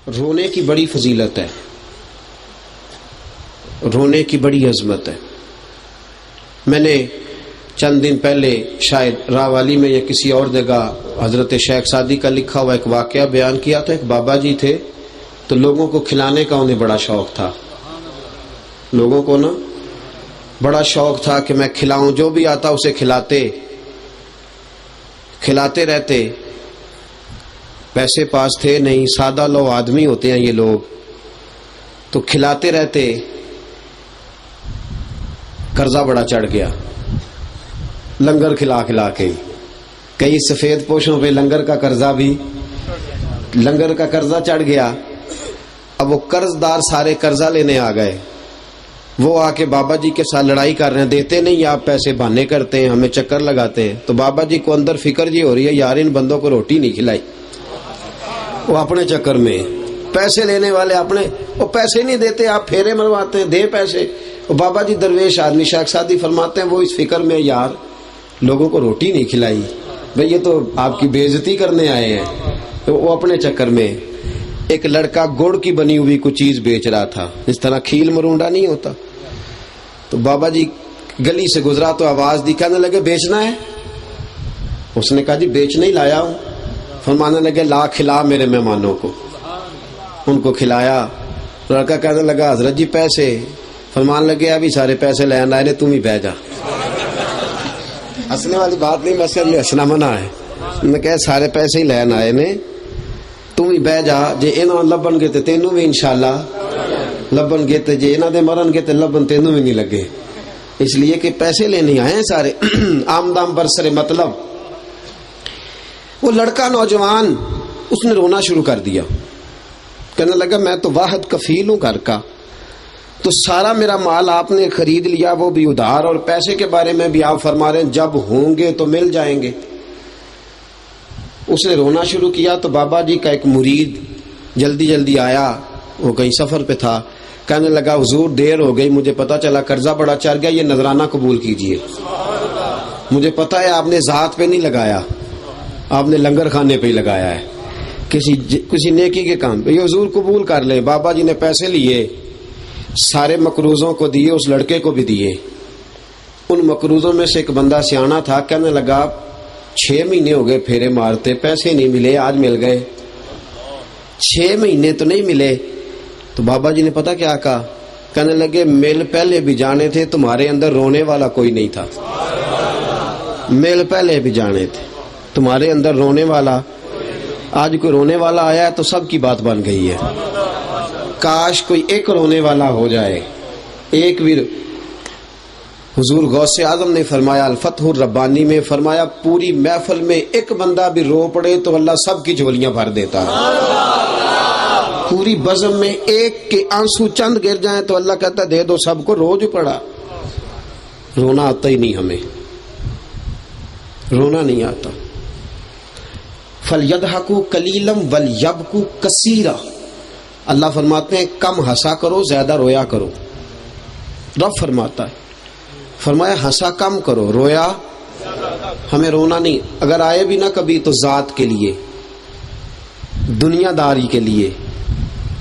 رونے کی بڑی فضیلت ہے، رونے کی بڑی عظمت ہے۔ میں نے چند دن پہلے شاید راوالی میں یا کسی اور جگہ حضرت شیخ سعدی کا لکھا ہوا ایک واقعہ بیان کیا تھا۔ ایک بابا جی تھے تو لوگوں کو کھلانے کا انہیں بڑا شوق تھا، لوگوں کو نا بڑا شوق تھا کہ میں کھلاؤں، جو بھی آتا اسے کھلاتے رہتے۔ پیسے پاس تھے نہیں، سادہ لو آدمی ہوتے ہیں یہ لوگ، تو کھلاتے رہتے۔ قرضہ بڑا چڑھ گیا لنگر کھلا کے، کئی سفید پوشوں پہ لنگر کا قرضہ چڑھ گیا۔ اب وہ قرض دار سارے قرضہ لینے آ گئے، وہ آ کے بابا جی کے ساتھ لڑائی کر رہے ہیں، دیتے نہیں، آپ پیسے بہانے کرتے ہیں، ہمیں چکر لگاتے ہیں۔ تو بابا جی کو اندر فکر جی ہو رہی ہے، یار ان بندوں کو روٹی نہیں کھلائی، وہ اپنے چکر میں پیسے لینے والے اپنے، وہ پیسے نہیں دیتے، آپ پھیرے مرواتے ہیں، دے پیسے۔ بابا جی درویش آدمی، شیخ سعدی فرماتے ہیں وہ اس فکر میں، یار لوگوں کو روٹی نہیں کھلائی، بھئی یہ تو آپ کی بے عزتی کرنے آئے ہیں، وہ اپنے چکر میں۔ ایک لڑکا گڑ کی بنی ہوئی کوئی چیز بیچ رہا تھا، اس طرح کھیل مرونڈا نہیں ہوتا، تو بابا جی گلی سے گزرا تو آواز دی، کہنے لگے بیچنا ہے؟ اس نے کہا جی بیچنے ہی لایا ہوں۔ فرمانے لگے لا کھلا میرے مہمانوں کو، ان کو کھلایا۔ لڑکا کہنے لگا حضرت جی پیسے؟ فرمان لگے ابھی سارے پیسے لے آئے نے، تم ہی بہ جا۔ ہنسنے والی بات نہیں، مسجد میں ہنسنا منع ہے۔ انہوں نے کہا سارے پیسے ہی لین آئے نے، تم ہی بہ جا، جے انہوں لبن گے تے تینوں بھی انشاءاللہ لبن گے، تے جے انہوں دے مرن گے تے لبن تینوں بھی نہیں لگے، اس لیے کہ پیسے لینے آئے ہیں سارے۔ آمدام برسر مطلب۔ وہ لڑکا نوجوان اس نے رونا شروع کر دیا، کہنے لگا میں تو واحد کفیل ہوں گھر کا، تو سارا میرا مال آپ نے خرید لیا، وہ بھی ادھار، اور پیسے کے بارے میں بھی آپ فرما رہے ہیں جب ہوں گے تو مل جائیں گے۔ اس نے رونا شروع کیا تو بابا جی کا ایک مرید جلدی آیا، وہ کہیں سفر پہ تھا، کہنے لگا حضور دیر ہو گئی، مجھے پتا چلا قرضہ بڑا چڑھ گیا، یہ نذرانہ قبول کیجئے، مجھے پتا ہے آپ نے ذات پہ نہیں لگایا، آپ نے لنگر کھانے پہ ہی لگایا ہے، کسی نیکی کے کام پہ، یہ حضور قبول کر لے۔ بابا جی نے پیسے لیے، سارے مقروضوں کو دیے، اس لڑکے کو بھی دیے۔ ان مقروضوں میں سے ایک بندہ سیانا تھا، کہنے لگا 6 مہینے ہو گئے پھیرے مارتے، پیسے نہیں ملے، آج مل گئے۔ 6 مہینے تو نہیں ملے، تو بابا جی نے پتا کیا کہا، کہنے لگے مل پہلے بھی جانے تھے، تمہارے اندر رونے والا کوئی نہیں تھا، مل پہلے بھی جانے تھے، تمہارے اندر رونے والا، آج کوئی رونے والا آیا ہے تو سب کی بات بن گئی ہے۔ کاش کوئی ایک رونے والا ہو جائے، ایک بھی۔ حضور غوث اعظم نے فرمایا الفتح الربانی میں، فرمایا پوری محفل میں ایک بندہ بھی رو پڑے تو اللہ سب کی جھولیاں بھر دیتا ہے۔ پوری بزم میں ایک کے آنسو چند گر جائیں تو اللہ کہتا دے دو سب کو، رو جو پڑا۔ رونا آتا ہی نہیں، ہمیں رونا نہیں آتا۔ فَلْيَضْحَكُوا قَلِيلًا وَلْيَبْكُوا كَثِيرًا، اللہ فرماتے ہیں کم ہنسا کرو، زیادہ رویا کرو۔ رب فرماتا ہے، فرمایا ہنسا کم کرو، رویا ہمیں رونا نہیں، اگر آئے بھی نہ کبھی تو ذات کے لیے، دنیا داری کے لیے،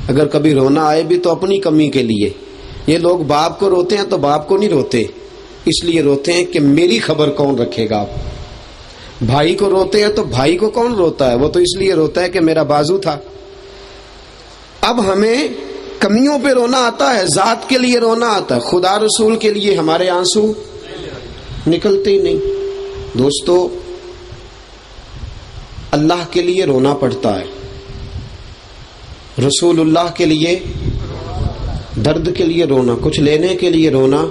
اگر کبھی رونا آئے بھی تو اپنی کمی کے لیے۔ یہ لوگ باپ کو روتے ہیں تو باپ کو نہیں روتے، اس لیے روتے ہیں کہ میری خبر کون رکھے گا۔ بھائی کو روتے ہیں تو بھائی کو کون روتا ہے، وہ تو اس لیے روتا ہے کہ میرا بازو تھا۔ اب ہمیں کمیوں پہ رونا آتا ہے، ذات کے لیے رونا آتا ہے، خدا رسول کے لیے ہمارے آنسو نکلتے ہی نہیں۔ دوستو اللہ کے لیے رونا پڑتا ہے، رسول اللہ کے لیے درد کے لیے رونا، کچھ لینے کے لیے رونا۔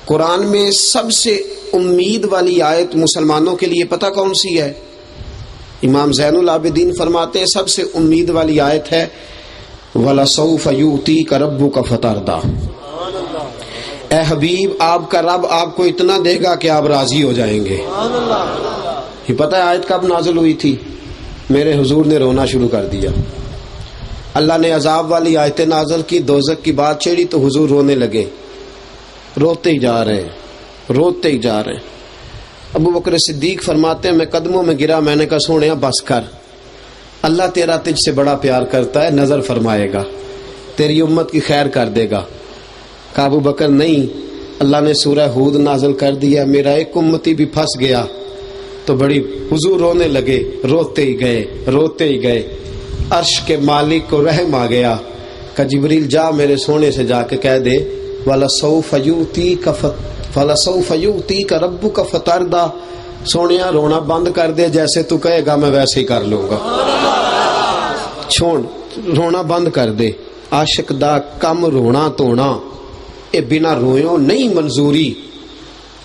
قرآن میں سب سے امید والی آیت مسلمانوں کے لیے پتہ کون سی ہے؟ امام زین العابدین فرماتے ہیں سب سے امید والی آیت ہے وَلَسَوْفَ يُؤْتِيكَ رَبُّكَ فَتَرْضَىٰ، اے حبیب آپ کا رب آپ کو اتنا دے گا کہ آپ راضی ہو جائیں گے۔ یہ پتہ ہے آیت کب نازل ہوئی تھی؟ میرے حضور نے رونا شروع کر دیا، اللہ نے عذاب والی آیتیں نازل کی، دوزخ کی بات چھیڑی تو حضور رونے لگے، روتے ہی جا رہے ہیں، روتے ہی جا رہے ہیں۔ ابو بکر صدیق فرماتے ہیں میں قدموں میں گرا، میں نے کہا سونے بس کر، اللہ تیرا تجھ سے بڑا پیار کرتا ہے، نظر فرمائے گا، تیری امت کی خیر کر دے گا۔ کہ ابو بکر نہیں، اللہ نے سورہ ہود نازل کر دیا، میرا ایک امتی بھی پھنس گیا۔ تو بڑی حضور رونے لگے، روتے ہی گئے، روتے ہی گئے۔ عرش کے مالک کو رحم آ گیا کہ جبریل جا میرے سونے سے جا کے کہہ دے وَلَسَوْفَ يُؤْتِيكَ رَبُّكَ فَتَرْضَىٰ، سونیا رونا بند کر دے، جیسے تو کہے گا میں ویسے ہی کر لوں گا۔ چھوڑ، رونا بند کر دے۔ عاشق دا کم رونا تونا، اے بنا رویوں نہیں منظوری۔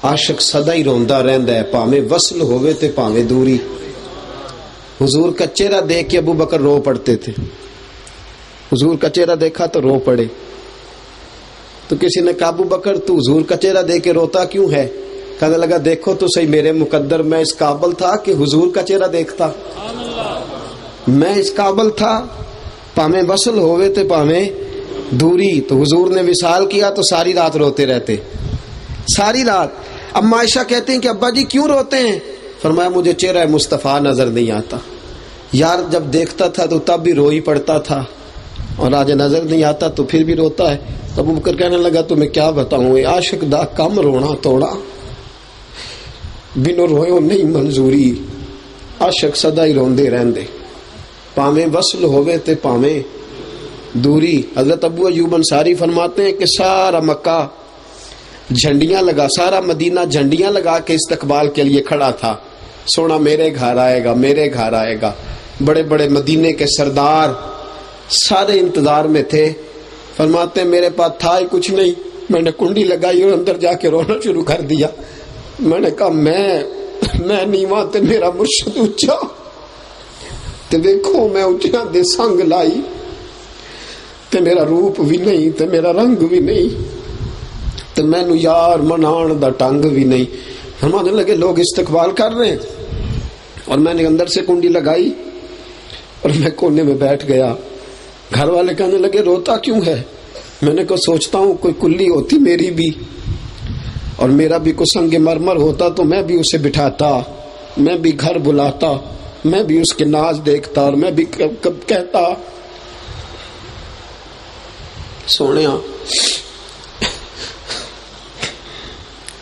عاشق سدا ہی روندا رہندا ہے، پاویں وصل ہوئے تے پاویں دوری۔ حضور کا چہرہ دیکھ کے ابو بکر رو پڑتے تھے، حضور کا چہرہ دیکھا تو رو پڑے۔ تو کسی نے کہا ابو بکر تو حضور کا چہرہ دیکھ کے روتا کیوں ہے؟ کہنے لگا دیکھو تو صحیح، میرے مقدر میں اس قابل تھا کہ حضور کا چہرہ دیکھتا، میں اس قابل تھا پاویں وصل ہوئے تے پاویں دوری۔ تو حضور نے وصال کیا تو ساری رات روتے رہتے، ساری رات۔ اما عائشہ کہتے ہیں کہ ابا جی کیوں روتے ہیں؟ فرمایا مجھے چہرہ مصطفیٰ نظر نہیں آتا یار، جب دیکھتا تھا تو تب بھی رو ہی پڑتا تھا، اور آج نظر نہیں آتا تو پھر بھی روتا ہے۔ ابو بکر کہنے لگا تو میں کیا بتاؤں، عاشق دا کم رونا توڑا، بنو رویوں نہیں منظوری۔ عاشق سدا ہی روندے رہندے، پاویں وصل ہوئے تے پاویں دوری۔ حضرت ابو ایوب انصاری فرماتے ہیں کہ سارا مکہ جھنڈیاں لگا، سارا مدینہ جھنڈیاں لگا کے استقبال کے لیے کھڑا تھا، سونا میرے گھر آئے گا، میرے گھر آئے گا۔ بڑے بڑے مدینے کے سردار سارے انتظار میں تھے۔ فرماتے ہیں میرے پاس تھا ہی کچھ نہیں، میں نے کنڈی لگائی اور اندر جا کے رونا شروع کر دیا۔ میں نے کہا میں نیواں تے میرا مرشد اونچا، تے دیکھو میں اونچا دے سنگ لائی، تے میرا روپ بھی نہیں تے میرا رنگ بھی نہیں، تے مینوں یار منان دا ٹنگ بھی نہیں۔ فرمانے لگے لوگ استقبال کر رہے ہیں، اور میں نے اندر سے کنڈی لگائی اور میں کونے میں بیٹھ گیا۔ گھر والے کہنے لگے روتا کیوں ہے؟ میں نے کہا سوچتا ہوں کوئی کلی ہوتی میری بھی، اور میرا بھی کوئی سنگ مرمر ہوتا تو میں بھی اسے بٹھاتا، میں بھی گھر بلاتا، میں بھی اس کے ناز دیکھتا، اور میں بھی کب کہتا سونیا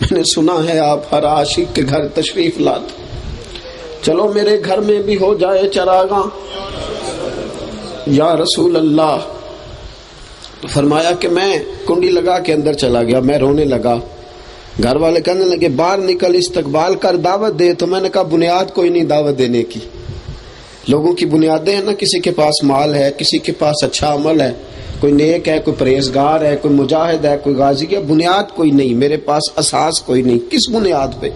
میں نے سنا ہے آپ ہر عاشق کے گھر تشریف لاتے، چلو میرے گھر میں بھی ہو جائے چراغاں یا رسول اللہ۔ فرمایا کہ میں کنڈی لگا کے اندر چلا گیا، میں رونے لگا۔ گھر والے کہنے لگے باہر نکل، استقبال کر، دعوت دے۔ تو میں نے کہا بنیاد کوئی نہیں دعوت دینے کی، لوگوں کی بنیادیں ہیں نا، کسی کے پاس مال ہے، کسی کے پاس اچھا عمل ہے، کوئی نیک ہے، کوئی پرہیزگار ہے، کوئی مجاہد ہے، کوئی غازی ہے، بنیاد کوئی نہیں، میرے پاس اساس کوئی نہیں۔ کس بنیاد پہ؟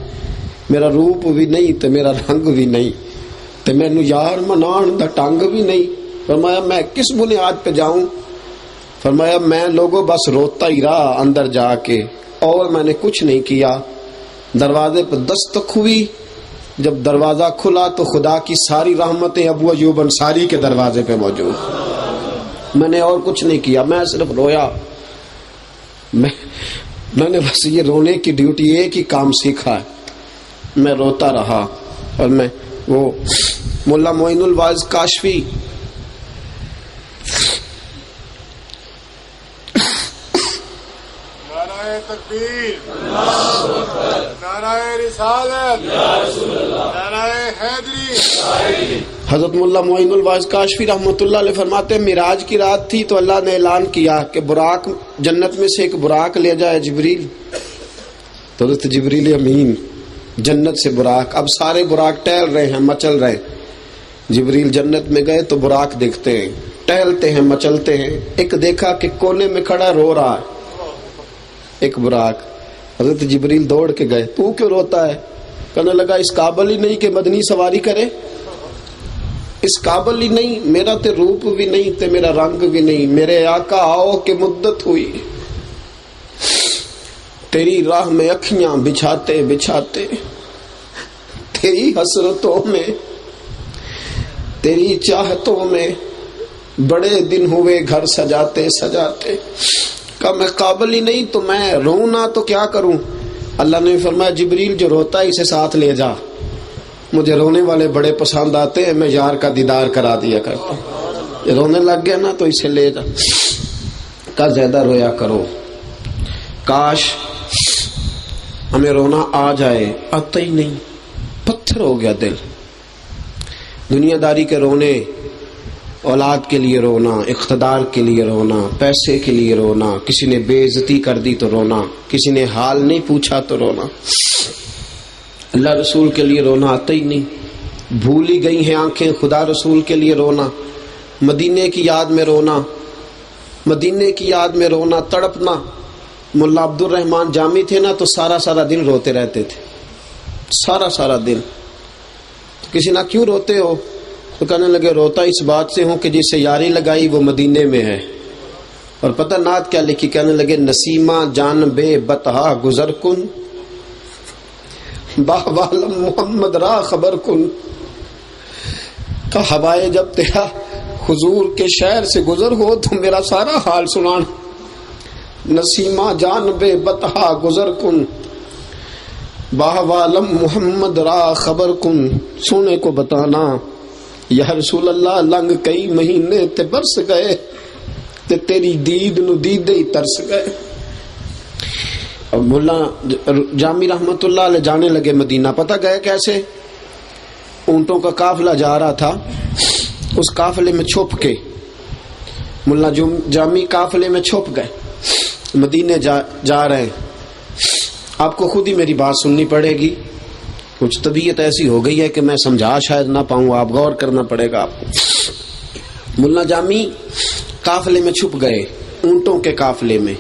میرا روپ بھی نہیں تے میرا رنگ بھی نہیں تے مینوں یار منان دا ٹنگ بھی نہیں۔ فرمایا میں کس بنیاد پہ جاؤں؟ فرمایا میں لوگوں بس روتا ہی رہا اندر جا کے، اور میں نے کچھ نہیں کیا۔ دروازے پہ دستک ہوئی، جب دروازہ کھلا تو خدا کی ساری رحمتیں ابو ایوب انصاری کے دروازے پہ موجود۔ میں نے اور کچھ نہیں کیا، میں صرف رویا۔ میں نے بس یہ رونے کی ڈیوٹی ایک ہی کام سیکھا ہے، میں روتا رہا۔ اور میں وہ مولا معین الواعظ کاشفی تکبیر، نعرہ رسالت، نعرہ حیدری۔ حضرت مولا معین الواعظ کاشفی رحمۃ اللہ علیہ فرماتے ہیں معراج کی رات تھی تو اللہ نے اعلان کیا کہ براق جنت میں سے ایک براق لے جائے جبریل۔ تو حضرت جبریل امین جنت سے براق، اب سارے براق ٹہل رہے ہیں، مچل رہے ہیں۔ جبریل جنت میں گئے تو براق دیکھتے ہیں، ٹہلتے ہیں، مچلتے ہیں۔ ایک دیکھا کہ کونے میں کھڑا رو رہا ہے ایک براق۔ حضرت جبریل دوڑ کے گئے، تو کیوں روتا ہے؟ کہنے لگا اس قابل ہی نہیں کہ مدنی سواری کرے، اس قابل ہی نہیں، میرا تے روپ بھی نہیں تے میرا رنگ بھی نہیں۔ میرے آقا آؤ کہ مدت ہوئی، تیری راہ میں اکھیاں بچھاتے بچھاتے، تیری حسرتوں میں، تیری چاہتوں میں بڑے دن ہوئے گھر سجاتے سجاتے۔ کہا میں قابل ہی نہیں تو میں رونا تو کیا کروں؟ اللہ نے فرمایا جبریل جو روتا ہے اسے ساتھ لے جا، مجھے رونے والے بڑے پسند آتے ہیں، میں یار کا دیدار کرا دیا کرتا ہوں۔ یہ رونے لگ گیا نا تو اسے لے جا کا زیادہ رویا کرو۔ کاش ہمیں رونا آ جائے، آتا ہی نہیں، پتھر ہو گیا دل۔ دنیا داری کے رونے، اولاد کے لیے رونا، اقتدار کے لیے رونا، پیسے کے لیے رونا، کسی نے بے عزتی کر دی تو رونا، کسی نے حال نہیں پوچھا تو رونا، اللہ رسول کے لیے رونا آتا ہی نہیں۔ بھول ہی گئی ہیں آنکھیں خدا رسول کے لیے رونا، مدینے کی یاد میں رونا، مدینے کی یاد میں رونا، تڑپنا۔ ملا عبد الرحمان جامی تھے نا تو سارا دن روتے رہتے تھے، سارا دن۔ کسی نہ کیوں روتے ہو تو کہنے لگے روتا اس بات سے ہوں کہ جس سے یاری لگائی وہ مدینے میں ہے۔ اور پتہ نعت کیا لکھی، کہنے لگے نسیمہ جان بے بتہا گزر کن، باہوالم محمد را خبر کن۔ کہ ہوائے جب تیرا حضور کے شہر سے گزر ہو تو میرا سارا حال سنانا۔ نسیمہ جان بے بتہا گزر کن، باہوالم محمد را خبر کن۔ سونے کو بتانا یا رسول اللہ لنگ کئی مہینے تے برس گئے تے تیری دید نو دیدے ہی ترس گئے۔ اور مولا جامی رحمت اللہ علیہ جانے لگے مدینہ، پتہ گئے کیسے؟ اونٹوں کا قافلہ جا رہا تھا، اس قافلے میں چھپ کے مولا جامی قافلے میں چھپ گئے، مدینے جا رہے ہیں۔ آپ کو خود ہی میری بات سننی پڑے گی، کچھ طبیعت ایسی ہو گئی ہے کہ میں سمجھا شاید نہ پاؤں، آپ غور کرنا پڑے گا آپ کو۔ ملا جامی قافلے میں چھپ گئے، اونٹوں کے قافلے میں،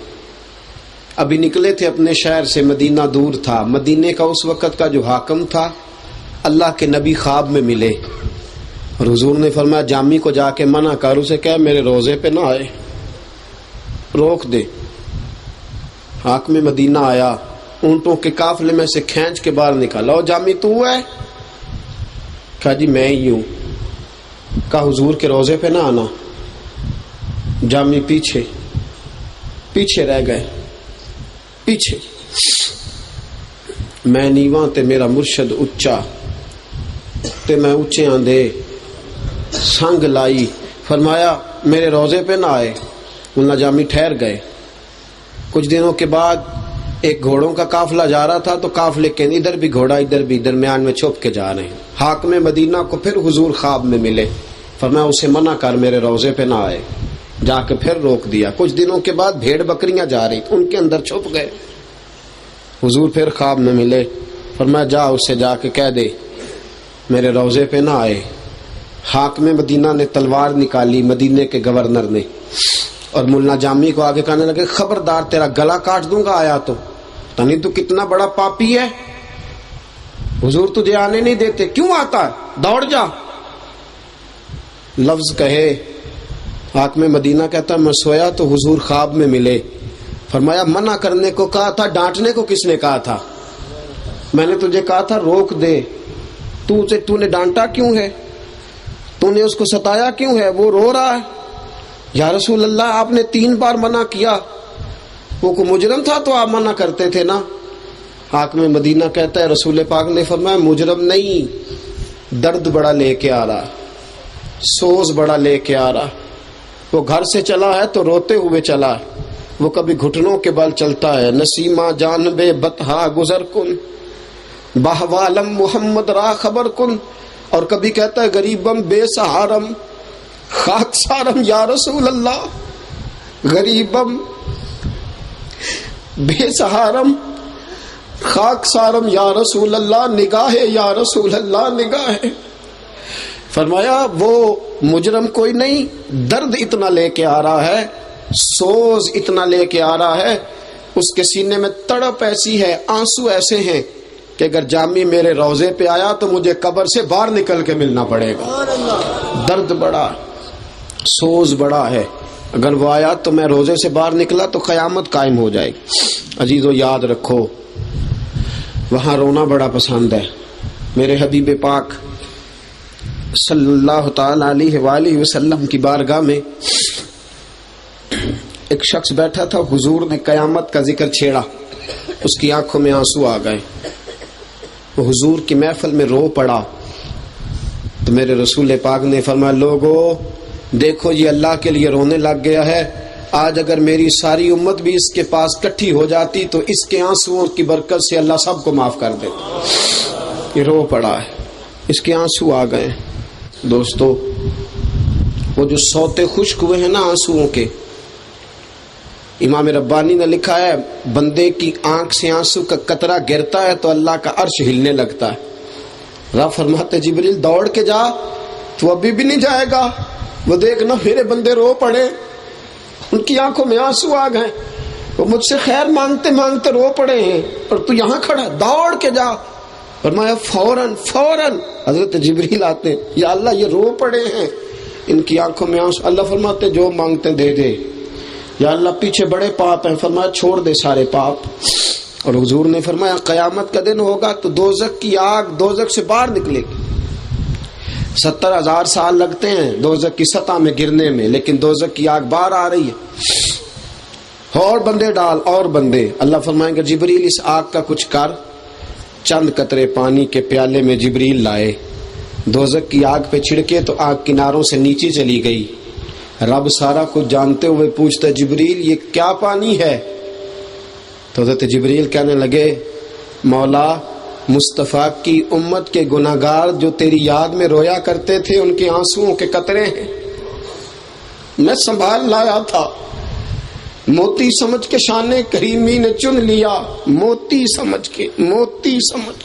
ابھی نکلے تھے اپنے شہر سے، مدینہ دور تھا۔ مدینے کا اس وقت کا جو حاکم تھا اللہ کے نبی خواب میں ملے، اور حضور نے فرمایا جامی کو جا کے منع کر، اسے کہہ میرے روزے پہ نہ آئے، روک دے۔ حاکم مدینہ آیا، اونٹوں کے قافلے میں سے کھینچ کے باہر نکالا، اور جامی تو ہے؟ کہا جی میں ہی ہوں۔ کہا حضور کے روزے پہ نہ آنا۔ جامی پیچھے رہ گئے، پیچھے۔ میں نیواں تے میرا مرشد اچا، تے میں اونچے آندے سنگ لائی۔ فرمایا میرے روزے پہ نہ آئے۔ مولا جامی ٹھہر گئے۔ کچھ دنوں کے بعد ایک گھوڑوں کا قافلہ جا رہا تھا، تو قافلے کے ادھر بھی گھوڑا ادھر بھی، درمیان میں چھپ کے جا رہے ہیں۔ حاکم مدینہ کو پھر حضور خواب میں ملے، فرمایا اسے منع کر میرے روزے پہ نہ آئے۔ جا کے پھر روک دیا۔ کچھ دنوں کے بعد بھیڑ بکریاں جا رہی، ان کے اندر چھپ گئے۔ حضور پھر خواب میں ملے، فرمایا جا اس سے جا کے کہہ دے میرے روزے پہ نہ آئے۔ حاکم مدینہ نے تلوار نکالی، مدینے کے گورنر نے، اور مولا جامی کو آگے کہنے لگے خبردار تیرا گلا کاٹ دوں گا آیا تو، تنی تو کتنا بڑا پاپی ہے، حضور تجھے آنے نہیں دیتے، کیوں آتا ہے، دوڑ جا۔ لفظ کہے، حاکم مدینہ کہتا میں سویا تو حضور خواب میں ملے، فرمایا منع کرنے کو کہا تھا، ڈانٹنے کو کس نے کہا تھا؟ میں نے تجھے کہا تھا روک دے، تو نے ڈانٹا کیوں ہے، تو نے اس کو ستایا کیوں ہے، وہ رو رہا ہے۔ یا رسول اللہ آپ نے 3 بار منع کیا، وہ کو مجرم تھا تو آپ منع کرتے تھے نا۔ حاکم مدینہ کہتا ہے رسول پاک نے فرمایا مجرم نہیں، درد بڑا لے کے آ رہا، سوز بڑا لے کے آ رہا۔ وہ گھر سے چلا ہے تو روتے ہوئے چلا ہے، وہ کبھی گھٹنوں کے بل چلتا ہے۔ نسیمہ جانب بتہا گزر کن، باہوالم محمد را خبر کن، اور کبھی کہتا ہے غریبم بے سہارم خاک سارم یا رسول اللہ، غریبم بے سہارم خاک سارم یا رسول اللہ، نگاہ یا رسول اللہ نگاہ۔ فرمایا وہ مجرم کوئی نہیں، درد اتنا لے کے آ رہا ہے، سوز اتنا لے کے آ رہا ہے، اس کے سینے میں تڑپ ایسی ہے، آنسو ایسے ہیں کہ اگر جامی میرے روزے پہ آیا تو مجھے قبر سے باہر نکل کے ملنا پڑے گا۔ درد بڑا، سوز بڑا ہے، اگر وہ آیا تو میں روزے سے باہر نکلا تو قیامت قائم ہو جائے گی۔ عزیزو یاد رکھو وہاں رونا بڑا پسند ہے۔ میرے حبیب پاک صلی اللہ تعالی علیہ وآلہ وسلم کی بارگاہ میں ایک شخص بیٹھا تھا، حضور نے قیامت کا ذکر چھیڑا، اس کی آنکھوں میں آنسو آ گئے، وہ حضور کی محفل میں رو پڑا۔ تو میرے رسول پاک نے فرمایا لوگو دیکھو یہ اللہ کے لیے رونے لگ گیا ہے، آج اگر میری ساری امت بھی اس کے پاس کٹھی ہو جاتی تو اس کے آنسوؤں کی برکت سے اللہ سب کو معاف کر دے۔ یہ رو پڑا ہے، اس کے آنسو آ گئے۔ دوستو وہ جو سوتے خشک ہوئے ہیں نا آنسوؤں کے، امام ربانی نے لکھا ہے بندے کی آنکھ سے آنسو کا قطرہ گرتا ہے تو اللہ کا عرش ہلنے لگتا ہے۔ رب فرماتے جبریل دوڑ کے جا، تو ابھی بھی نہیں جائے گا، وہ دیکھنا میرے بندے رو پڑے، ان کی آنکھوں میں آنسو آ گئے، وہ مجھ سے خیر مانگتے مانگتے رو پڑے ہیں اور تو یہاں کھڑا، دوڑ کے جا۔ فرمایا فوراً حضرت جبریل آتے ہیں، یا اللہ یہ رو پڑے ہیں، ان کی آنکھوں میں آنسو۔ اللہ فرماتے جو مانگتے دے دے۔ یا اللہ پیچھے بڑے پاپ ہیں، فرمایا چھوڑ دے سارے پاپ۔ اور حضور نے فرمایا قیامت کا دن ہوگا تو دوزخ کی آگ دوزخ سے باہر نکلے گی، 70,000 سال لگتے ہیں دوزخ کی سطح میں گرنے میں، لیکن دوزخ کی آگ باہر آ رہی ہے، اور بندے ڈال اور بندے۔ اللہ فرمائیں گے جبریل اس آگ کا کچھ کر۔ چند قطرے پانی کے پیالے میں جبریل لائے، دوزخ کی آگ پہ چھڑکے تو آگ کناروں سے نیچے چلی گئی۔ رب سارا کچھ جانتے ہوئے پوچھتا جبریل یہ کیا پانی ہے؟ تو حضرت جبریل کہنے لگے مولا مصطفیٰ کی امت کے گناہگار جو تیری یاد میں رویا کرتے تھے ان کے آنسوؤں کے قطرے ہیں، میں سنبھال لایا تھا، موتی سمجھ کے شان کریمی نے چن لیا، موتی سمجھ کے، موتی سمجھ۔